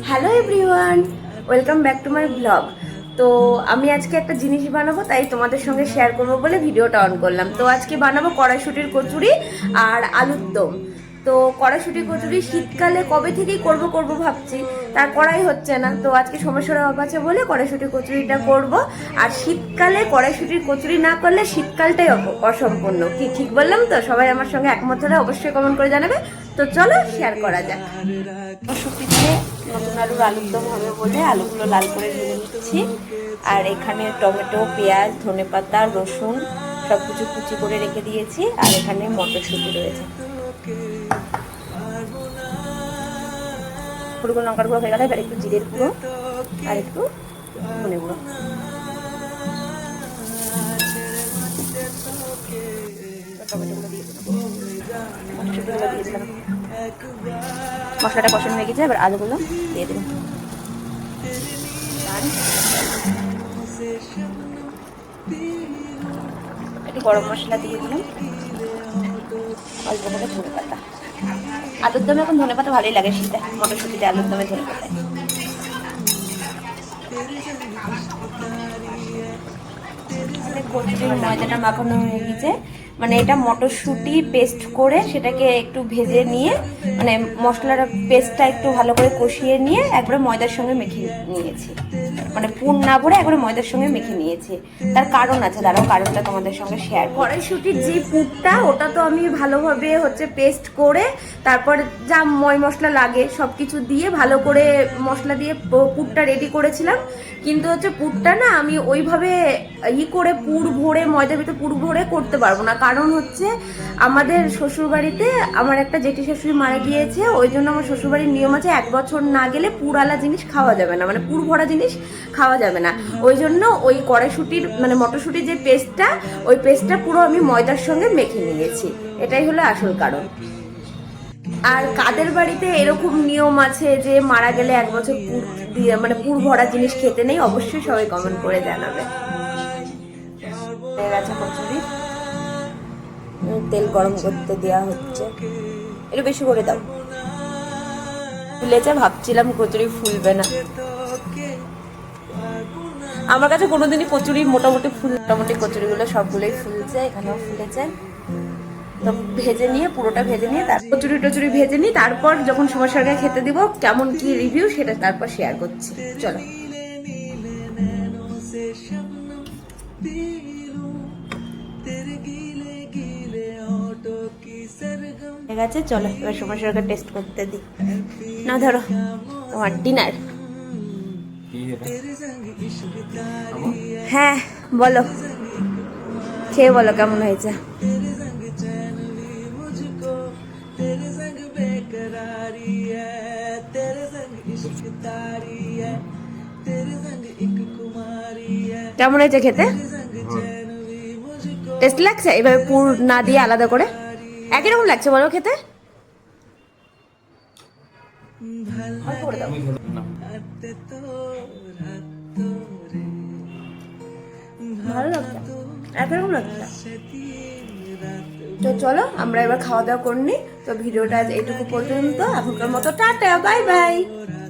Hello everyone, welcome back to my blog. তো আমি আজকে একটা জিনিস বানাবো, তাই তোমাদের সঙ্গে শেয়ার করবো বলে ভিডিওটা অন করলাম। তো আজকে বানাবো কড়াইশুঁটির কচুরি আর আলুর দম। তো কড়াইশুঁটি কচুরি শীতকালে কবে থেকেই করব করব ভাবছি, তার করাই হচ্ছে না। তো আজকে সমস্যার অভাব আছে বলে কড়াইশুঁটির কচুরিটা করব। আর শীতকালে কড়াইশুঁটির কচুরি না করলে শীতকালটাই অসম্পূর্ণ। কি ঠিক বললাম তো? সবাই আমার সঙ্গে একমত হলে অবশ্যই কমেন্ট করে জানাবে। তো চলো শেয়ার করা যাক। কড়াইশুঁটিতে নতুন আলুর দম হবে বলে আলুগুলো লাল করে ভেজে নিচ্ছি। আর এখানে টমেটো, পেঁয়াজ, ধনেপাতা, রসুন সব কিছু কুচি করে রেখে দিয়েছি। আর এখানে মটরশুঁটি রয়েছে। হলুদ লঙ্কার গুঁড়ো হয়ে গেলে এবার একটু জিরের গুঁড়ো আর একটু ধনে গুঁড়ো। টমেটোগুলো দিয়ে দিলাম, মটরশুঁটিগুলো দিয়ে দিলাম। মশলাটা কষানো হয়ে গেছে, এবার আলুগুলো দিয়ে দিলাম। একটু গরম মশলা দিয়ে দিলাম, অল্প করে ধনে পাতা। আলুর দমে এখন ধনে পাতা ভালোই লাগে শীতে, মটরশুঁটিতে আলুর দমে ধনে পাতা। কচুরির ময়দাটা মাখানো হয়ে গেছে, মানে এটা মটরশুঁটি পেস্ট করে সেটাকে একটু ভেজে নিয়ে, মানে মশলার পেস্টটা একটু ভালো করে কষিয়ে নিয়ে একবারে ময়দার সঙ্গে মেখে নিয়েছি। মানে পুর না ভরে একবারে ময়দার সঙ্গে মেখে নিয়েছি। তার কারণ আছে, দাঁড়াও কারণটা তোমাদের সঙ্গে শেয়ার। কড়াইশুঁটির যে পুরটা, ওটা তো আমি ভালোভাবে পেস্ট করে তারপর যা ময় মশলা লাগে সব কিছু দিয়ে ভালো করে মশলা দিয়ে পুরটা রেডি করেছিলাম। কিন্তু পুরটা না আমি ওইভাবে করে পুর ভরে ময়দার ভিতরে পুর ভরে করতে পারবো না। কারণ আমাদের শ্বশুরবাড়িতে আমার একটা জেঠি শাশুড়ি মারা গিয়েছে, ওই জন্য আমার শ্বশুরবাড়ির নিয়ম আছে 1 বছর না গেলে পুরালা জিনিস খাওয়া যাবে না, মানে পুর ভরা জিনিস খাওয়া যাবে না। ওই জন্য ওই কড়াইশুঁটির মানে মটরশুঁটির যে পেস্টটা, ওই পেস্টটা পুরো আমি ময়দার সঙ্গে মেখে নিয়েছি। এটাই হলো আসল কারণ। আর কাদের বাড়িতে এরকম নিয়ম আছে যে মারা গেলে 1 বছর পুর দিয়ে মানে পুর ভরা জিনিস খেতে নেই, অবশ্যই সবাই কমেন্ট করে জানাবে। কচুরি তেল গরম করতে দেওয়া হচ্ছে, একটু বেশি করে দাও। ফুলেছে, ভাবছিলাম কচুরি ফুলবে না। আমার কাছে কোনোদিনই কচুরি মোটামুটি কচুরিগুলো সবগুলোই ফুলছে, এখানেও ফুলেছে। তো ভেজে নিয়ে পুরোটা ভেজে নিয়ে তার কচুরি টচুরি ভেজে নিই, তারপর যখন সমস্যার গায়ে খেতে দিব কেমন কি রিভিউ সেটা তারপর শেয়ার করছি। চলো। ঠিক আছে, চলো এবার সমস্যার গায়ে টেস্ট করতে দিই। না ধরো তোমার ডিনার। হ্যাঁ বলো, খেয়ে বলো কেমন হয়েছে। কেমন হয়েছে খেতে? টেস্ট লাগছে? এভাবে পুর না দিয়ে আলাদা করে একই রকম লাগছে বলো খেতে? ভালো লাগছে, একরকম লাগছে। তো চলো আমরা এবার খাওয়া দাওয়া করে নিই। তো ভিডিওটা এইটুকু পর্যন্ত, এখনকার মতো টাটা, বাই বাই।